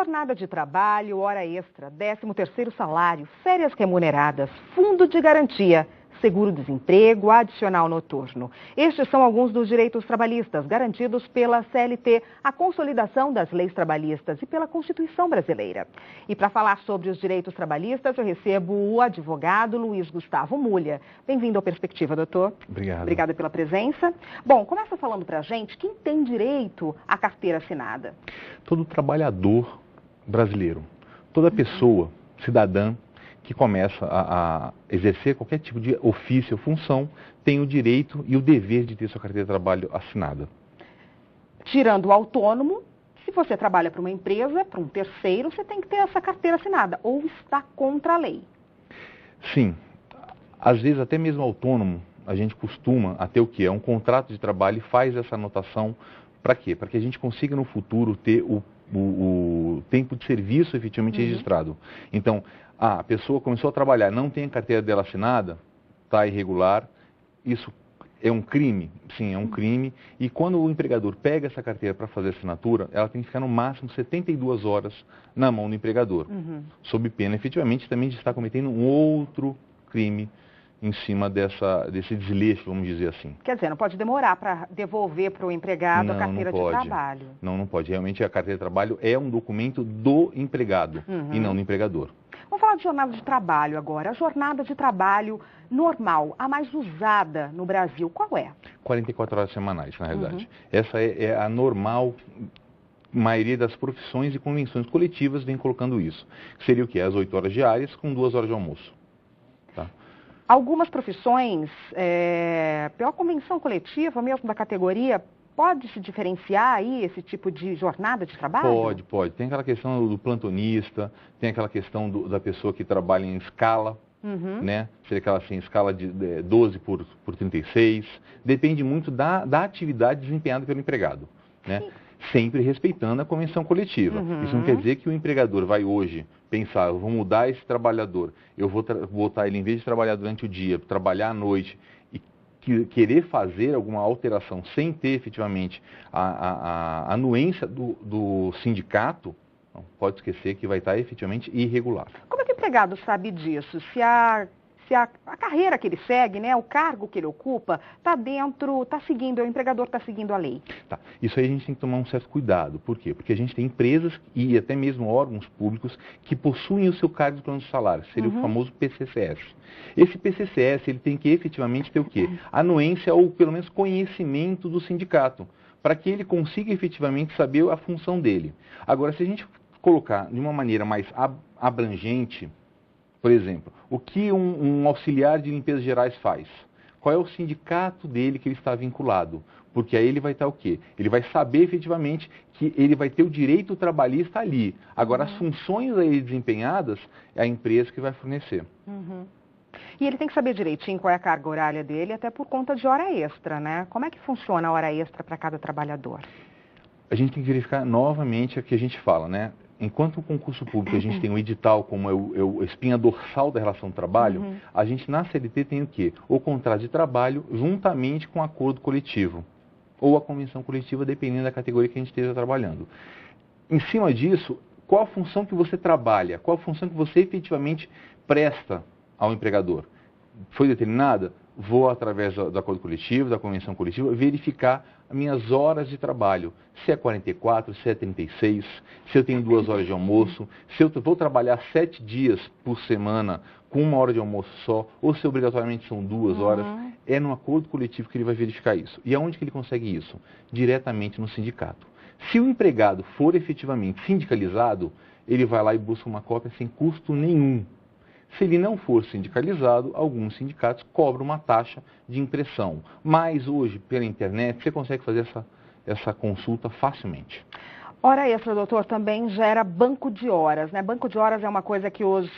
Jornada de trabalho, hora extra, 13º salário, férias remuneradas, fundo de garantia, seguro-desemprego, adicional noturno. Estes são alguns dos direitos trabalhistas garantidos pela CLT, a consolidação das leis trabalhistas e pela Constituição brasileira. E para falar sobre os direitos trabalhistas, eu recebo o advogado Luiz Gustavo Mulha. Bem-vindo ao Perspectiva, doutor. Obrigado. Obrigada pela presença. Bom, começa falando para a gente quem tem direito à carteira assinada. Todo trabalhador brasileiro, toda pessoa, cidadã, que começa a exercer qualquer tipo de ofício ou função, tem o direito e o dever de ter sua carteira de trabalho assinada. Tirando o autônomo, se você trabalha para uma empresa, para um terceiro, você tem que ter essa carteira assinada, ou está contra a lei. Sim. Às vezes, até mesmo autônomo, a gente costuma a ter o quê? É um contrato de trabalho e faz essa anotação para quê? Para que a gente consiga no futuro ter o tempo de serviço efetivamente registrado. Então, a pessoa começou a trabalhar, não tem a carteira dela assinada, está irregular, isso é um crime? Sim, é um crime. E quando o empregador pega essa carteira para fazer assinatura, ela tem que ficar no máximo 72 horas na mão do empregador, sob pena efetivamente também de estar cometendo um outro crime em cima desse desleixo, vamos dizer assim. Quer dizer, não pode demorar para devolver para o empregado a carteira de trabalho. Não pode. Realmente a carteira de trabalho é um documento do empregado e não do empregador. Vamos falar de jornada de trabalho agora. A jornada de trabalho normal, a mais usada no Brasil, qual é? 44 horas semanais, na realidade. Essa é a normal. A maioria das profissões e convenções coletivas vem colocando isso. Seria o quê? As 8 horas diárias com 2 horas de almoço. Tá? Algumas profissões, pela convenção coletiva, mesmo da categoria, pode se diferenciar aí esse tipo de jornada de trabalho? Pode. Tem aquela questão do plantonista, tem aquela questão da pessoa que trabalha em escala, né? Seria aquela assim, escala de 12 por 36. Depende muito da atividade desempenhada pelo empregado, né? Sempre respeitando a convenção coletiva. Isso não quer dizer que o empregador vai hoje pensar, eu vou mudar esse trabalhador, eu vou botar ele, em vez de trabalhar durante o dia, trabalhar à noite, e querer fazer alguma alteração sem ter efetivamente a anuência do sindicato, não, pode esquecer que vai estar efetivamente irregular. Como é que o empregado sabe disso? Se a carreira que ele segue, né, o cargo que ele ocupa, o empregador está seguindo a lei? Tá. Isso aí a gente tem que tomar um certo cuidado. Por quê? Porque a gente tem empresas e até mesmo órgãos públicos que possuem o seu cargo de plano de salário, seria o famoso PCCS. Esse PCCS, ele tem que efetivamente ter o quê? Anuência ou pelo menos conhecimento do sindicato, para que ele consiga efetivamente saber a função dele. Agora, se a gente colocar de uma maneira mais abrangente, por exemplo, o que um auxiliar de limpezas gerais faz? Qual é o sindicato dele que ele está vinculado? Porque aí ele vai estar o quê? Ele vai saber efetivamente que ele vai ter o direito trabalhista ali. Agora, as funções aí desempenhadas é a empresa que vai fornecer. E ele tem que saber direitinho qual é a carga horária dele, até por conta de hora extra, né? Como é que funciona a hora extra para cada trabalhador? A gente tem que verificar novamente o que a gente fala, né? Enquanto o concurso público a gente tem um edital como a espinha dorsal da relação de trabalho, a gente na CLT tem o quê? O contrato de trabalho juntamente com o acordo coletivo ou a convenção coletiva, dependendo da categoria que a gente esteja trabalhando. Em cima disso, qual a função que você trabalha? Qual a função que você efetivamente presta ao empregador? Foi determinada? Vou, através do acordo coletivo, da convenção coletiva, verificar as minhas horas de trabalho. Se é 44, se é 36, se eu tenho 2 horas de almoço, se eu vou trabalhar 7 dias por semana com 1 hora de almoço só, ou se obrigatoriamente são 2 horas, é no acordo coletivo que ele vai verificar isso. E aonde que ele consegue isso? Diretamente no sindicato. Se o empregado for efetivamente sindicalizado, ele vai lá e busca uma cópia sem custo nenhum. Se ele não for sindicalizado, alguns sindicatos cobram uma taxa de impressão. Mas hoje, pela internet, você consegue fazer essa consulta facilmente. Hora extra, doutor, também gera banco de horas, né? Banco de horas é uma coisa que os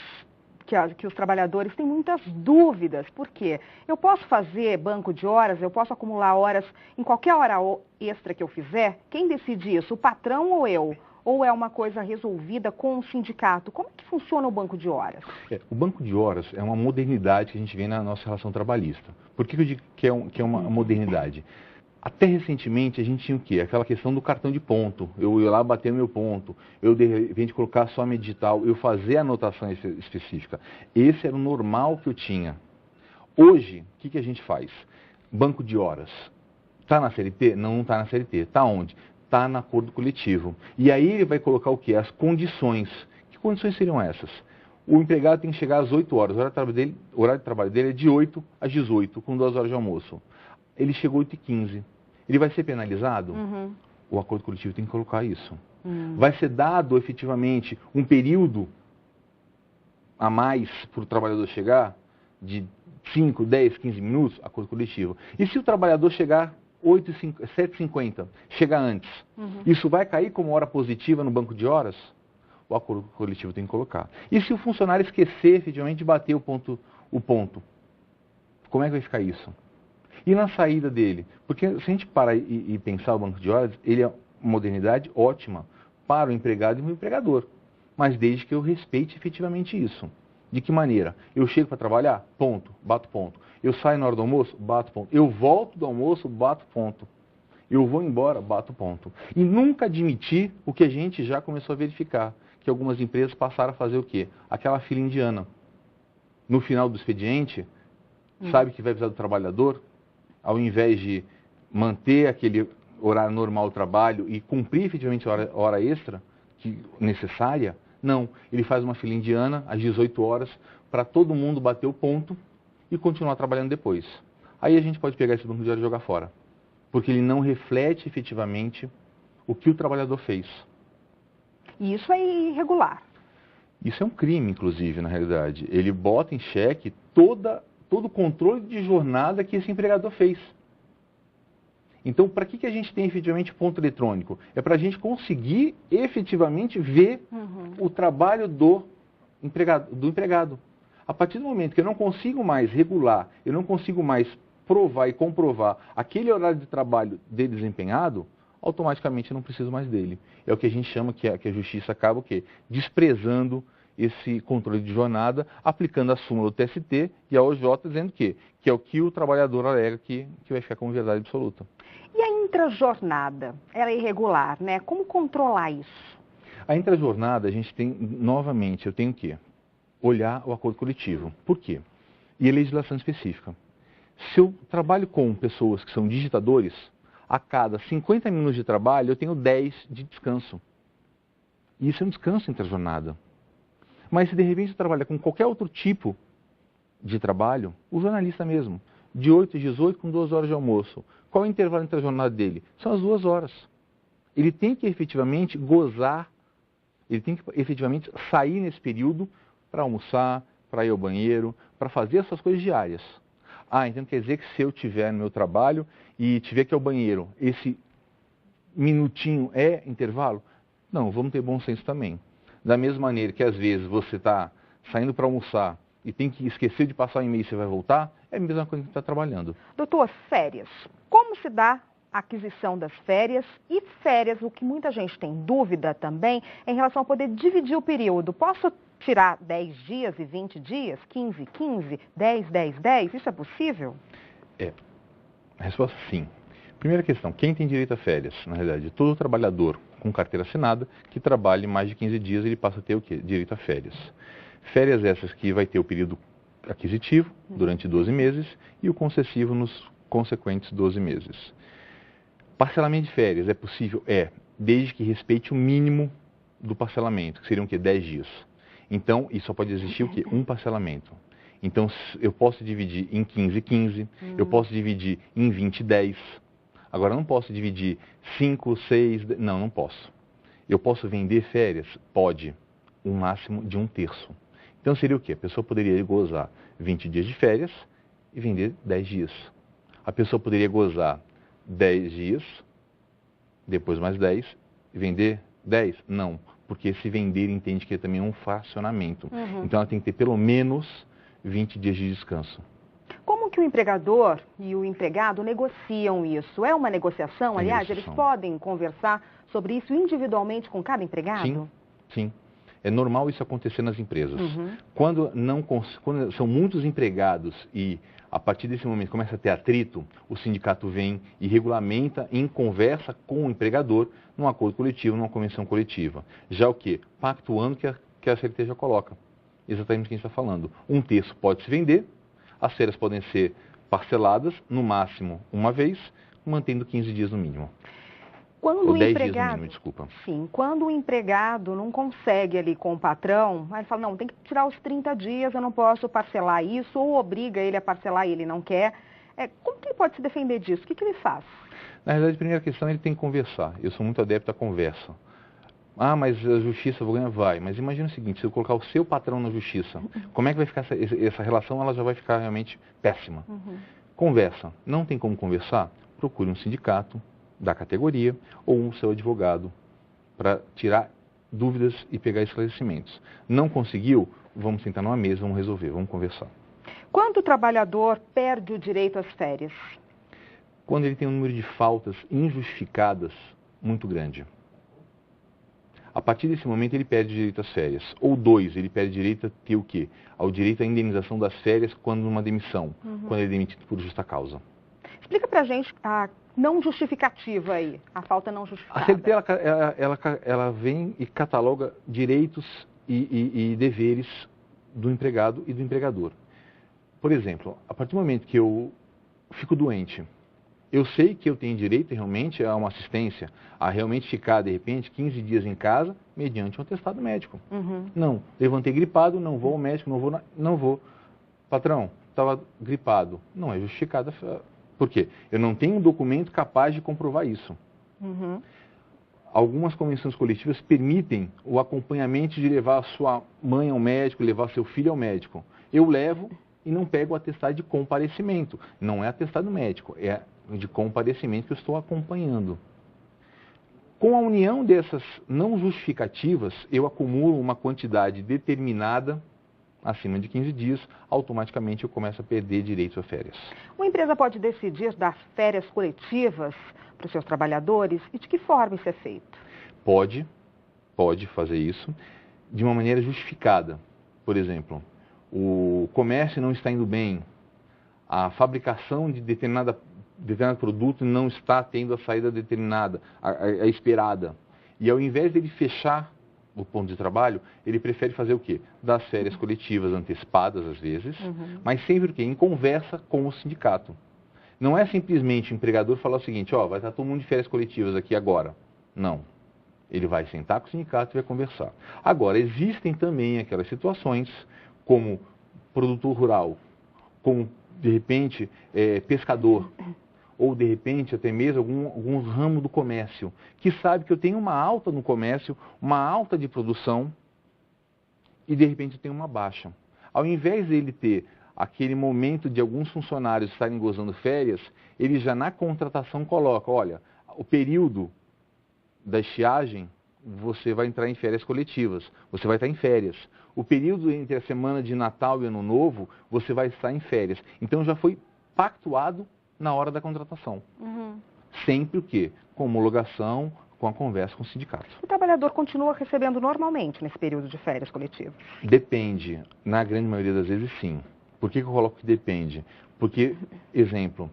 trabalhadores têm muitas dúvidas. Por quê? Eu posso fazer banco de horas, eu posso acumular horas em qualquer hora extra que eu fizer? Quem decide isso? O patrão ou eu? Ou é uma coisa resolvida com o sindicato? Como é que funciona o banco de horas? O banco de horas é uma modernidade que a gente vê na nossa relação trabalhista. Por que eu digo que é uma modernidade? Até recentemente a gente tinha o quê? Aquela questão do cartão de ponto. Eu ia lá bater meu ponto, eu de repente colocar só a minha digital, eu fazer a anotação específica. Esse era o normal que eu tinha. Hoje, o que a gente faz? Banco de horas. Está na CLT? Não está na CLT. Está onde? Está no acordo coletivo. E aí ele vai colocar o quê? As condições. Que condições seriam essas? O empregado tem que chegar às 8 horas. O horário de trabalho dele é de 8 às 18, com 2 horas de almoço. Ele chegou às 8h15. Ele vai ser penalizado? O acordo coletivo tem que colocar isso. Vai ser dado efetivamente um período a mais para o trabalhador chegar, de 5, 10, 15 minutos, acordo coletivo. E se o trabalhador chegar 7h50, chegar antes, isso vai cair como hora positiva no banco de horas? O acordo coletivo tem que colocar. E se o funcionário esquecer efetivamente de bater o ponto, como é que vai ficar isso? E na saída dele? Porque se a gente parar e pensar o banco de horas, ele é uma modernidade ótima para o empregado e o empregador. Mas desde que eu respeite efetivamente isso. De que maneira? Eu chego para trabalhar? Ponto, bato ponto. Eu saio na hora do almoço? Bato ponto. Eu volto do almoço? Bato ponto. Eu vou embora? Bato ponto. E nunca admitir o que a gente já começou a verificar, que algumas empresas passaram a fazer o quê? Aquela fila indiana. No final do expediente, sabe que vai precisar do trabalhador? Ao invés de manter aquele horário normal do trabalho e cumprir efetivamente a hora extra necessária, não. Ele faz uma fila indiana às 18 horas para todo mundo bater o ponto e continuar trabalhando depois. Aí a gente pode pegar esse banco de horas e jogar fora. Porque ele não reflete efetivamente o que o trabalhador fez. E isso é irregular. Isso é um crime, inclusive, na realidade. Ele bota em xeque todo o controle de jornada que esse empregador fez. Então, para que a gente tem efetivamente ponto eletrônico? É para a gente conseguir efetivamente ver o trabalho do empregado. A partir do momento que eu não consigo mais regular, eu não consigo mais provar e comprovar aquele horário de trabalho dele desempenhado, automaticamente eu não preciso mais dele. É o que a gente chama que a justiça acaba o quê? Desprezando esse controle de jornada, aplicando a súmula do TST e a OJ, dizendo que é o que o trabalhador alega que vai ficar como verdade absoluta. E a intrajornada? Ela é irregular, né? Como controlar isso? A intrajornada, a gente tem, novamente, eu tenho que olhar o acordo coletivo. Por quê? E a legislação específica. Se eu trabalho com pessoas que são digitadores, a cada 50 minutos de trabalho eu tenho 10 de descanso. E isso é um descanso intrajornada. Mas se de repente eu trabalho com qualquer outro tipo de trabalho, o jornalista mesmo, de 8 às 18 com 2 horas de almoço, qual é o intervalo entre a jornada dele? São as 2 horas. Ele tem que efetivamente gozar, ele tem que efetivamente sair nesse período para almoçar, para ir ao banheiro, para fazer as suas coisas diárias. Ah, então quer dizer que se eu estiver no meu trabalho e tiver que ir ao banheiro, esse minutinho é intervalo? Não, vamos ter bom senso também. Da mesma maneira que às vezes você está saindo para almoçar e tem que esquecer de passar o e-mail e você vai voltar, é a mesma coisa que está trabalhando. Doutor, férias. Como se dá a aquisição das férias? E férias, o que muita gente tem dúvida também, é em relação a poder dividir o período. Posso tirar 10 dias e 20 dias, 15, 15, 10, 10, 10? Isso é possível? A resposta é sim. Primeira questão, quem tem direito a férias? Na realidade, todo trabalhador com carteira assinada que trabalhe mais de 15 dias, ele passa a ter o quê? Direito a férias. Férias essas que vai ter o período aquisitivo durante 12 meses e o concessivo nos consequentes 12 meses. Parcelamento de férias é possível? Desde que respeite o mínimo do parcelamento, que seriam o quê? 10 dias. Então, e só pode existir o quê? Um parcelamento. Então, eu posso dividir em 15, 15, eu posso dividir em 20, 10. Agora, eu não posso dividir 5, 6, não posso. Eu posso vender férias? Pode, um máximo de 1/3. Então, seria o quê? A pessoa poderia gozar 20 dias de férias e vender 10 dias. A pessoa poderia gozar 10 dias, depois mais 10, e vender 10? Não, porque se vender entende que também é um fracionamento. Então, ela tem que ter pelo menos 20 dias de descanso. Como que o empregador e o empregado negociam isso? É uma negociação? Aliás, eles podem conversar sobre isso individualmente com cada empregado? Sim. É normal isso acontecer nas empresas. Quando são muitos empregados e a partir desse momento começa a ter atrito, o sindicato vem e regulamenta em conversa com o empregador num acordo coletivo, numa convenção coletiva. Já o quê? Pactuando que a CLT já coloca. Exatamente o que a gente está falando. Um terço pode se vender, as férias podem ser parceladas, no máximo uma vez, mantendo 15 dias no mínimo. Quando Ou 10 dias no mínimo, desculpa. Sim, quando o empregado não consegue ali com o patrão, aí ele fala, não, tem que tirar os 30 dias, eu não posso parcelar isso, ou obriga ele a parcelar e ele não quer. Como que ele pode se defender disso? O que ele faz? Na realidade, a primeira questão é ele tem que conversar. Eu sou muito adepto à conversa. Ah, mas a justiça vou ganhar? Vai. Mas imagina o seguinte, se eu colocar o seu patrão na justiça, como é que vai ficar essa relação? Ela já vai ficar realmente péssima. Conversa. Não tem como conversar? Procure um sindicato da categoria ou um seu advogado para tirar dúvidas e pegar esclarecimentos. Não conseguiu? Vamos sentar numa mesa, vamos resolver, vamos conversar. Quando o trabalhador perde o direito às férias? Quando ele tem um número de faltas injustificadas muito grande. A partir desse momento ele perde direito às férias. Ou dois, ele perde direito a ter o quê? Ao direito à indenização das férias quando numa demissão, quando ele é demitido por justa causa. Explica pra gente a não justificativa aí, a falta não justificada. A CLT, ela vem e cataloga direitos e deveres do empregado e do empregador. Por exemplo, a partir do momento que eu fico doente, eu sei que eu tenho direito realmente a uma assistência, a realmente ficar, de repente, 15 dias em casa, mediante um atestado médico. Não, levantei gripado, não vou ao médico, não vou. Patrão, estava gripado. Não é justificada. Por quê? Eu não tenho um documento capaz de comprovar isso. Algumas convenções coletivas permitem o acompanhamento de levar a sua mãe ao médico, levar seu filho ao médico. Eu levo e não pego o atestado de comparecimento. Não é atestado médico, é de comparecimento que eu estou acompanhando. Com a união dessas não justificativas, eu acumulo uma quantidade determinada, acima de 15 dias, automaticamente eu começo a perder direitos a férias. Uma empresa pode decidir dar férias coletivas para os seus trabalhadores e de que forma isso é feito? Pode fazer isso de uma maneira justificada. Por exemplo, o comércio não está indo bem, a fabricação de determinado produto não está tendo a saída determinada, a esperada. E ao invés dele fechar o ponto de trabalho, ele prefere fazer o quê? Das férias coletivas antecipadas, às vezes, mas sempre o quê? Em conversa com o sindicato. Não é simplesmente o empregador falar o seguinte, vai estar todo mundo de férias coletivas aqui agora. Não. Ele vai sentar com o sindicato e vai conversar. Agora, existem também aquelas situações, como produtor rural, como, de repente, pescador, ou de repente até mesmo algum ramo do comércio, que sabe que eu tenho uma alta no comércio, uma alta de produção, e de repente eu tenho uma baixa. Ao invés dele ter aquele momento de alguns funcionários estarem gozando férias, ele já na contratação coloca, olha, o período da estiagem, você vai entrar em férias coletivas, você vai estar em férias. O período entre a semana de Natal e Ano Novo, você vai estar em férias. Então já foi pactuado na hora da contratação. Sempre o quê? Com homologação, com a conversa com o sindicato. O trabalhador continua recebendo normalmente nesse período de férias coletivas? Depende. Na grande maioria das vezes, sim. Por que eu coloco que depende? Porque, exemplo,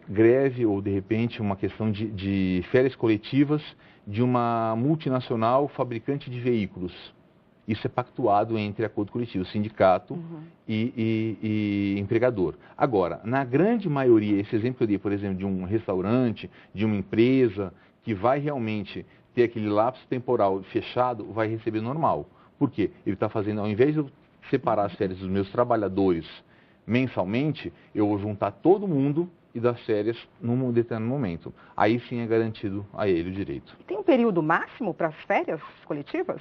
greve ou, de repente, uma questão de férias coletivas de uma multinacional fabricante de veículos. Isso é pactuado entre acordo coletivo, sindicato e empregador. Agora, na grande maioria, esse exemplo que eu dei, por exemplo, de um restaurante, de uma empresa, que vai realmente ter aquele lapso temporal fechado, vai receber normal. Por quê? Ele está fazendo, ao invés de eu separar as férias dos meus trabalhadores mensalmente, eu vou juntar todo mundo e dar férias num determinado momento. Aí sim é garantido a ele o direito. Tem um período máximo para as férias coletivas?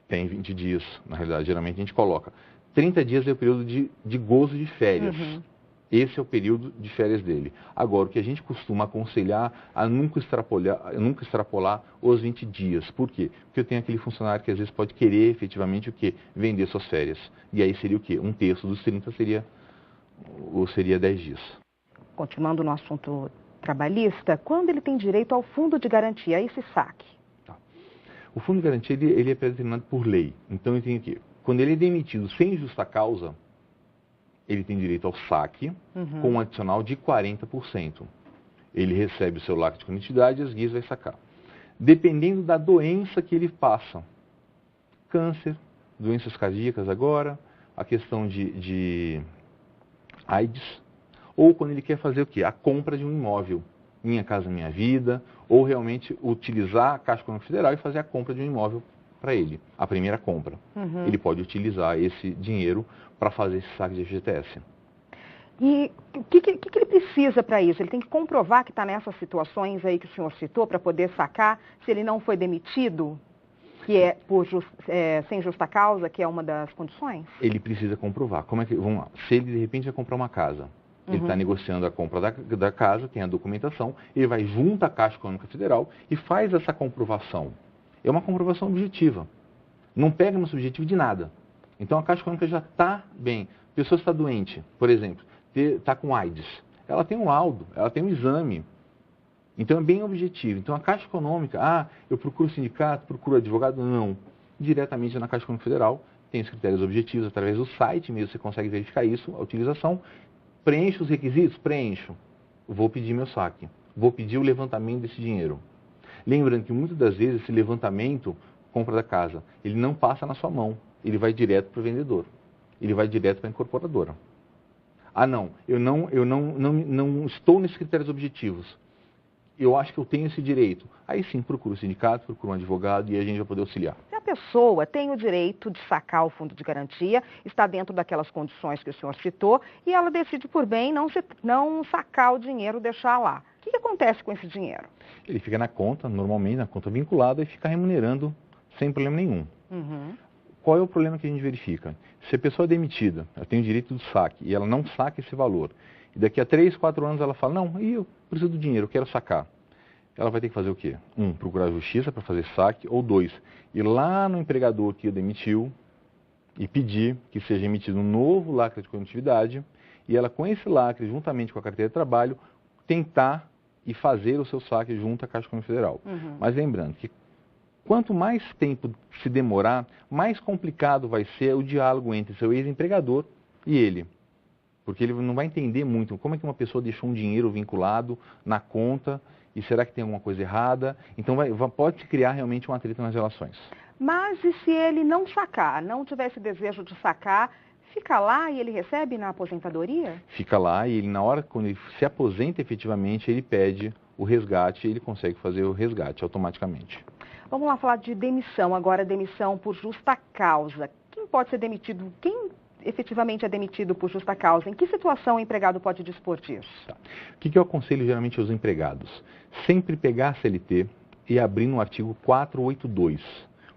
Tem 20 dias, na realidade, geralmente a gente coloca. 30 dias é o período de gozo de férias. Esse é o período de férias dele. Agora, o que a gente costuma aconselhar a nunca extrapolar os 20 dias. Por quê? Porque eu tenho aquele funcionário que às vezes pode querer efetivamente o quê? Vender suas férias. E aí seria o quê? Um terço dos 30 seria 10 dias. Continuando no assunto trabalhista, quando ele tem direito ao fundo de garantia, a esse saque? O fundo de garantia, ele é predeterminado por lei. Então, ele tem o quê? Quando ele é demitido sem justa causa, ele tem direito ao saque com um adicional de 40%. Ele recebe o seu lacre de continuidade e as guias vai sacar. Dependendo da doença que ele passa. Câncer, doenças cardíacas agora, a questão de AIDS, ou quando ele quer fazer o quê? A compra de um imóvel. Minha Casa Minha Vida, ou realmente utilizar a Caixa Econômica Federal e fazer a compra de um imóvel para ele, a primeira compra. Ele pode utilizar esse dinheiro para fazer esse saque de FGTS. E o que ele precisa para isso? Ele tem que comprovar que está nessas situações aí que o senhor citou para poder sacar, se ele não foi demitido, que é sem justa causa, que é uma das condições? Ele precisa comprovar. Vamos lá, se ele de repente vai comprar uma casa, ele está negociando a compra da casa, tem a documentação, ele vai junto à Caixa Econômica Federal e faz essa comprovação. É uma comprovação objetiva. Não pega no subjetivo de nada. Então a Caixa Econômica já está bem. A pessoa está doente, por exemplo, está com AIDS. Ela tem um laudo, ela tem um exame. Então é bem objetivo. Então a Caixa Econômica, eu procuro sindicato, procuro advogado, não. Diretamente na Caixa Econômica Federal, tem os critérios objetivos, através do site mesmo você consegue verificar isso, a utilização. Preencho os requisitos? Preencho. Vou pedir meu saque. Vou pedir o levantamento desse dinheiro. Lembrando que muitas das vezes esse levantamento, compra da casa, ele não passa na sua mão. Ele vai direto para o vendedor. Ele vai direto para a incorporadora. Não, eu não estou nesses critérios objetivos. Eu acho que eu tenho esse direito. Aí sim, procuro o sindicato, procuro um advogado e a gente vai poder auxiliar. Se a pessoa tem o direito de sacar o fundo de garantia, está dentro daquelas condições que o senhor citou, e ela decide por bem não sacar o dinheiro, deixar lá. O que acontece com esse dinheiro? Ele fica na conta, normalmente na conta vinculada, e fica remunerando sem problema nenhum. Qual é o problema que a gente verifica? Se a pessoa é demitida, ela tem o direito do saque, e ela não saca esse valor, e daqui a 3, 4 anos ela fala, não, eu preciso do dinheiro, eu quero sacar. Ela vai ter que fazer o quê? Procurar a justiça para fazer saque, ou 2, ir lá no empregador que o demitiu e pedir que seja emitido um novo lacre de condutividade, e ela com esse lacre, juntamente com a carteira de trabalho, tentar e fazer o seu saque junto à Caixa Econômica Federal. Mas lembrando que quanto mais tempo se demorar, mais complicado vai ser o diálogo entre seu ex-empregador e ele. Porque ele não vai entender muito como é que uma pessoa deixou um dinheiro vinculado na conta e será que tem alguma coisa errada? Então pode criar realmente um atrito nas relações. Mas e se ele não sacar, não tiver esse desejo de sacar, fica lá e ele recebe na aposentadoria? Fica lá e ele, na hora quando ele se aposenta efetivamente, ele pede o resgate e ele consegue fazer o resgate automaticamente. Vamos lá falar de demissão, agora demissão por justa causa. Quem pode ser demitido? Quem efetivamente é demitido por justa causa? Em que situação o empregado pode dispor disso? Tá. O que eu aconselho geralmente aos empregados? Sempre pegar a CLT e abrir no artigo 482.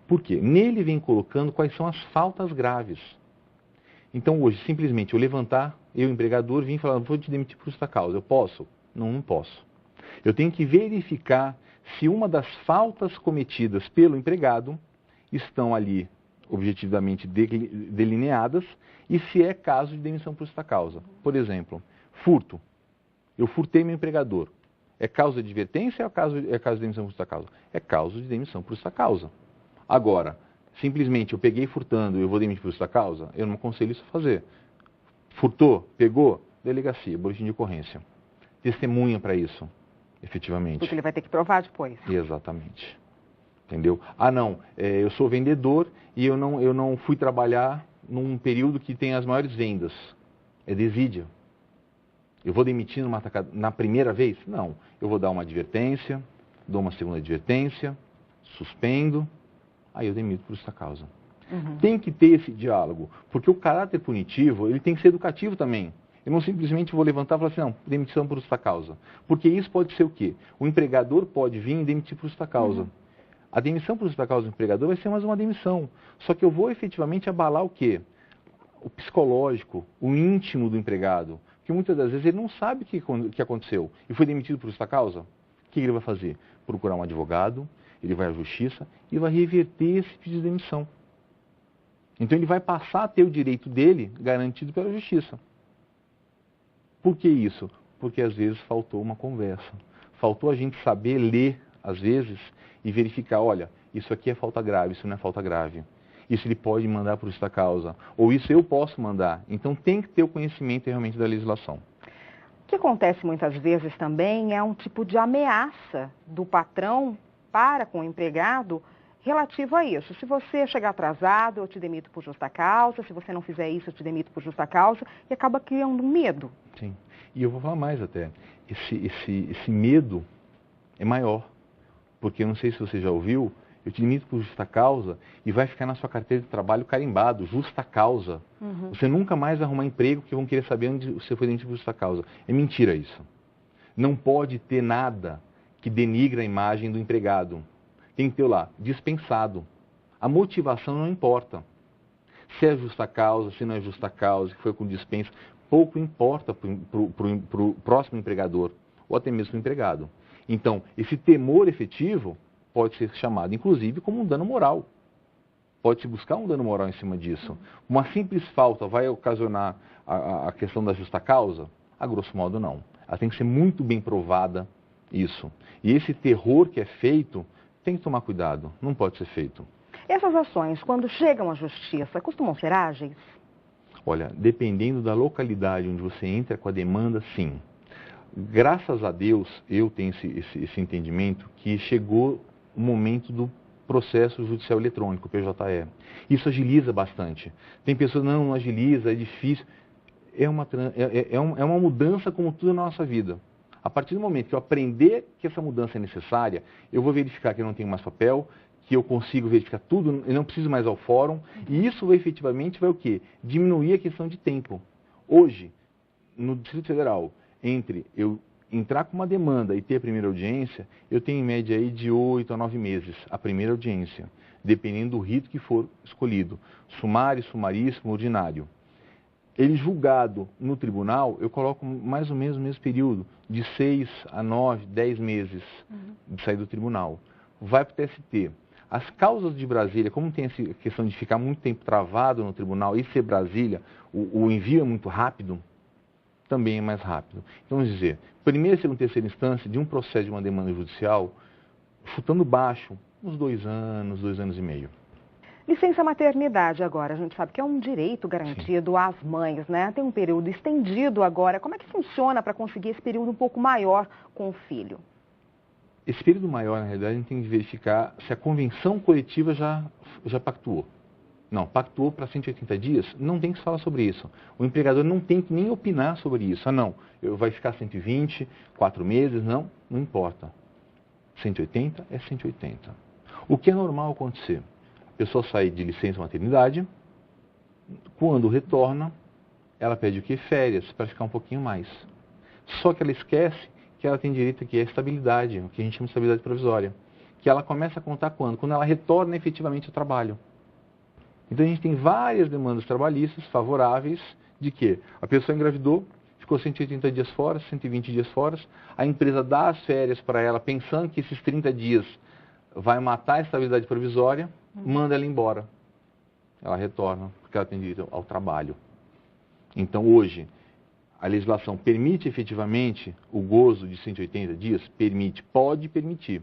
Por quê? Nele vem colocando quais são as faltas graves. Então hoje, simplesmente, eu levantar, eu empregador, vim falar, vou te demitir por justa causa. Eu posso? Não posso. Eu tenho que verificar se uma das faltas cometidas pelo empregado estão ali objetivamente delineadas e se é caso de demissão por justa causa. Por exemplo, furto. Eu furtei meu empregador. É causa de advertência ou é caso de demissão por justa causa? É causa de demissão por justa causa. Agora, simplesmente eu peguei furtando e eu vou demitir por justa causa, eu não aconselho isso a fazer. Furtou, pegou, delegacia, boletim de ocorrência. Testemunha para isso, efetivamente. Porque ele vai ter que provar depois. Exatamente. Entendeu? Eu sou vendedor e eu não fui trabalhar num período que tem as maiores vendas. É desídia. Eu vou demitir na primeira vez? Não. Eu vou dar uma advertência, dou uma segunda advertência, suspendo, aí eu demito por justa causa. Tem que ter esse diálogo, porque o caráter punitivo, ele tem que ser educativo também. Eu não simplesmente vou levantar e falar assim, não, demissão por justa causa. Porque isso pode ser o quê? O empregador pode vir e demitir por justa causa. A demissão por justa causa do empregador vai ser mais uma demissão. Só que eu vou efetivamente abalar o quê? O psicológico, o íntimo do empregado. Porque muitas das vezes ele não sabe o que aconteceu e foi demitido por justa causa. O que ele vai fazer? Procurar um advogado, ele vai à justiça e vai reverter esse pedido de demissão. Então ele vai passar a ter o direito dele garantido pela justiça. Por que isso? Porque às vezes faltou uma conversa. Faltou a gente saber ler, às vezes, e verificar, olha, isso aqui é falta grave, isso não é falta grave. Isso ele pode mandar por justa causa, ou isso eu posso mandar. Então tem que ter o conhecimento realmente da legislação. O que acontece muitas vezes também é um tipo de ameaça do patrão para com o empregado relativo a isso. Se você chegar atrasado, eu te demito por justa causa, se você não fizer isso, eu te demito por justa causa, e acaba criando um medo. Sim, e eu vou falar mais até. Esse medo é maior, porque eu não sei se você já ouviu, eu te demito por justa causa e vai ficar na sua carteira de trabalho carimbado, justa causa. Você nunca mais vai arrumar emprego porque vão querer saber onde você foi demitido por justa causa. É mentira isso. Não pode ter nada que denigre a imagem do empregado. Tem que ter lá, dispensado. A motivação não importa. Se é justa causa, se não é justa causa, que foi com dispensa, pouco importa para o próximo empregador, ou até mesmo para o empregado. Então, esse temor efetivo pode ser chamado, inclusive, como um dano moral. Pode-se buscar um dano moral em cima disso. Uma simples falta vai ocasionar a questão da justa causa? A grosso modo, não. Ela tem que ser muito bem provada, isso. E esse terror que é feito, tem que tomar cuidado, não pode ser feito. Essas ações, quando chegam à justiça, costumam ser ágeis? Olha, dependendo da localidade onde você entra com a demanda, sim. Graças a Deus, eu tenho esse entendimento que chegou o momento do processo judicial eletrônico, PJE. Isso agiliza bastante. Tem pessoas, não agiliza, é difícil. É uma mudança como tudo na nossa vida. A partir do momento que eu aprender que essa mudança é necessária, eu vou verificar que eu não tenho mais papel, que eu consigo verificar tudo, eu não preciso mais ao fórum, e isso efetivamente vai o quê? Diminuir a questão de tempo. Hoje, no Distrito Federal, entre eu entrar com uma demanda e ter a primeira audiência, eu tenho em média aí de 8 a 9 meses a primeira audiência, dependendo do rito que for escolhido, sumário, sumaríssimo, ordinário. Ele julgado no tribunal, eu coloco mais ou menos o mesmo período, de 6 a 9, 10 meses de sair do tribunal. Vai para o TST. As causas de Brasília, como tem essa questão de ficar muito tempo travado no tribunal e ser Brasília, o envio é muito rápido, também é mais rápido. Então, vamos dizer, primeira, segunda e terceira instância de um processo de uma demanda judicial, chutando baixo, uns 2 anos, 2 anos e meio. Licença maternidade agora, a gente sabe que é um direito garantido Sim. às mães, né? Tem um período estendido agora. Como é que funciona para conseguir esse período um pouco maior com o filho? Esse período maior, na realidade, a gente tem que verificar se a convenção coletiva já pactuou. Não, pactuou para 180 dias, não tem que se falar sobre isso. O empregador não tem que nem opinar sobre isso. Ah, não, vai ficar 120, 4 meses, não importa. 180 é 180. O que é normal acontecer? A pessoa sai de licença maternidade, quando retorna, ela pede o quê? Férias, para ficar um pouquinho mais. Só que ela esquece que ela tem direito aqui à estabilidade, o que a gente chama de estabilidade provisória. Que ela começa a contar quando? Quando ela retorna efetivamente ao trabalho. Então a gente tem várias demandas trabalhistas favoráveis de que a pessoa engravidou, ficou 180 dias fora, 120 dias fora, a empresa dá as férias para ela pensando que esses 30 dias vai matar a estabilidade provisória, manda ela embora. Ela retorna, porque ela tem direito ao trabalho. Então hoje, a legislação permite efetivamente o gozo de 180 dias? Permite, pode permitir.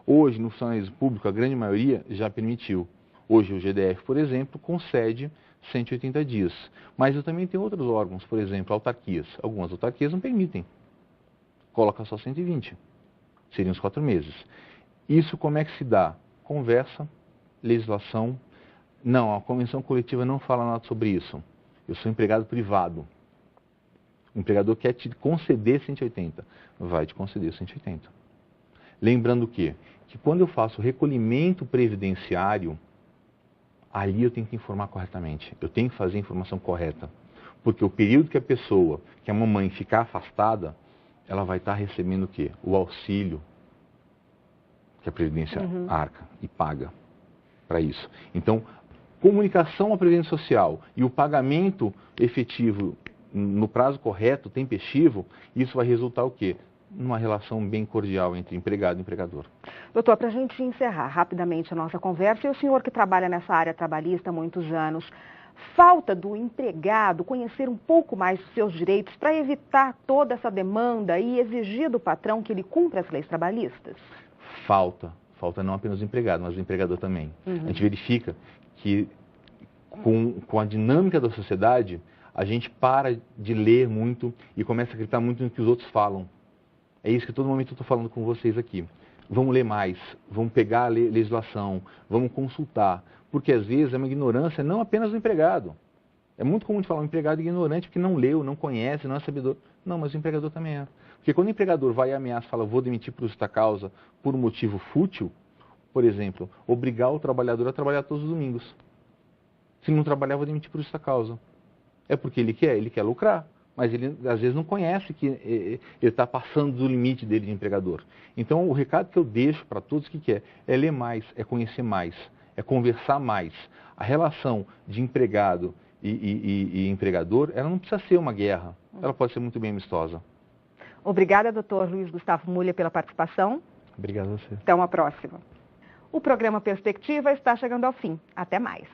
Hoje, no funcionalismo público, a grande maioria já permitiu. Hoje, o GDF, por exemplo, concede 180 dias. Mas eu também tenho outros órgãos, por exemplo, autarquias. Algumas autarquias não permitem. Coloca só 120. Seriam os 4 meses. Isso como é que se dá? Conversa, legislação. Não, a convenção coletiva não fala nada sobre isso. Eu sou empregado privado. O empregador quer te conceder 180. Vai te conceder 180. Lembrando que quando eu faço recolhimento previdenciário, ali eu tenho que informar corretamente. Eu tenho que fazer a informação correta. Porque o período que a pessoa, que a mamãe ficar afastada, ela vai estar recebendo o quê? O auxílio que a Previdência arca e paga para isso. Então, comunicação à Previdência Social e o pagamento efetivo no prazo correto, tempestivo, isso vai resultar o quê? Numa relação bem cordial entre empregado e empregador. Doutor, para a gente encerrar rapidamente a nossa conversa, e o senhor que trabalha nessa área trabalhista há muitos anos, falta do empregado conhecer um pouco mais dos seus direitos para evitar toda essa demanda e exigir do patrão que ele cumpra as leis trabalhistas? Falta Falta não apenas o empregado, mas o empregador também. A gente verifica que com a dinâmica da sociedade, a gente para de ler muito e começa a acreditar muito no que os outros falam. É isso que todo momento eu estou falando com vocês aqui. Vamos ler mais, vamos pegar a legislação, vamos consultar. Porque às vezes é uma ignorância não apenas do empregado. É muito comum de falar um empregado ignorante porque não leu, não conhece, não é sabedor. Não, mas o empregador também é. Porque quando o empregador vai e ameaça e fala, vou demitir por justa causa, por um motivo fútil, por exemplo, obrigar o trabalhador a trabalhar todos os domingos. Se não trabalhar, vou demitir por justa causa. É porque ele quer lucrar. Mas ele às vezes não conhece que ele está passando do limite dele de empregador. Então o recado que eu deixo para todos que quer é ler mais, é conhecer mais, é conversar mais. A relação de empregado e empregador, ela não precisa ser uma guerra, ela pode ser muito bem amistosa. Obrigada, doutor Luiz Gustavo Mulia, pela participação. Obrigado a você. Até uma próxima. O programa Perspectiva está chegando ao fim. Até mais.